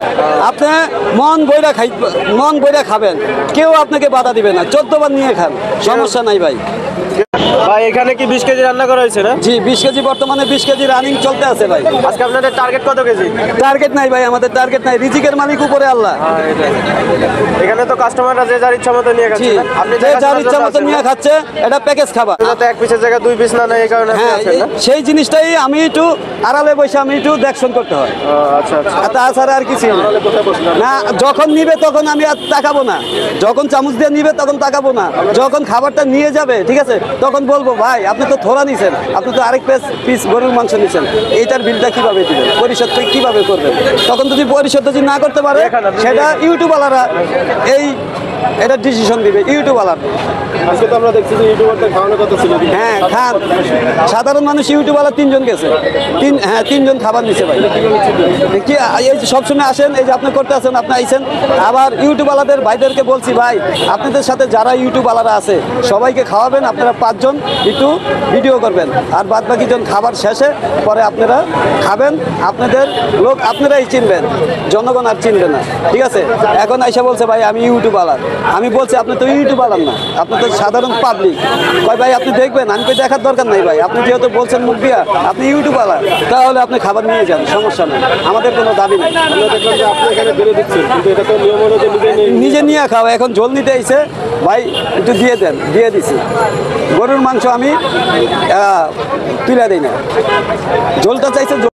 আপনি মন বইরা খাবেন, কেউ আপনাকে বাধা দিবে না। 14 বার নিয়ে খান, সমস্যা নাই ভাই। ভাই এখানে কি 20 কেজি রান্না করা হয়েছে না? জি 20 কেজি, বর্তমানে 20 কেজি রানিং চলতে আছে ভাই। আজকে আপনাদের টার্গেট কত কেজি? টার্গেট নাই ভাই, আমাদের টার্গেট নাই, রিজিকের মালিক উপরে আল্লাহ। এখানে তো কাস্টমাররা যে যার ইচ্ছা মতো নিয়ে খাচ্ছে জি, না? আপনি যে যার ইচ্ছা মতো নিয়ে খাচ্ছে, এটা প্যাকেজ খাবার। যাতে এক পিসের জায়গায় 2 পিস না নেয় এই কারণে আপনি হ্যাঁ, আছেন না? সেই জিনিসটাই আমি একটু আড়ালে বসে আমি একটু দেখশন করতে হয়। আচ্ছা আচ্ছা। আর তাছাড়া আর কিছু না। যখন নিবে তখন আমি আর তাকাবো না, যখন চামচ দিয়ে নিবে তখন তাকাবো না, যখন খাবারটা নিয়ে যাবে ঠিক আছে তখন বলবো ভাই আপনি তো থোড়া নিছেন, আপনি তো আরেক পিস গরুর মাংস নিছেন, এইটার বিলটা কিভাবে দিবেন, পরিশোধ কিভাবে করবেন। তখন যদি পরিশোধ যদি না করতে পারে সেটা ইউটিউবওয়ালারা এটা ডিসিশন দিবে, ইউটিউবওয়ালারা। আজকে তো আমরা দেখছি যে ইউটিউবারদের খাওয়ানোর কথা ছিল। হ্যাঁ খান, সাধারণ মানুষ ইউটিউবওয়ালা 3 জন গেছে, 3 জন খাবার নিছে ভাই। কি এই যে সবসময় আসেন, এই যে আপনি করতে আছেন, আপনি আইছেন। আবার ইউটিউবওয়ালাদের ভাইদেরকে বলছি ভাই আপনাদের সাথে যারা ইউটিউবওয়ালারা আছে সবাইকে খাওয়াবেন, আপনারা 5 জন একটু ভিডিও করবেন, আর বাদ বাকি জন খাবার শেষে পরে আপনারা খাবেন। আপনাদের লোক আপনারাই চিনবেন, জনগণ আর চিনবে না, ঠিক আছে। এখন আইসা বলছে ভাই আমি ইউটিউবওয়ালা, আমি বলছি আপনি তো ইউটিউবওয়ালা না, আপনি তো সাধারণ পাবলিক। ভাই আপনি দেখবেন, আমি তো দেখার দরকার নাই ভাই, আপনি যেহেতু বলছেন মুখ দিয়া আপনি ইউটিউবওয়ালা, তাহলে আপনি খাবার নিয়ে যান, সমস্যা নেই, আমাদের কোনো দাবি নেই। নিজে নিয়ে খাও, এখন ঝোল নিতে আইছে ভাই একটু দিয়ে দেন, দিয়ে দিছি। গরুর মাংস আমি তুলে দিই না, ঝোলটা চাইছে।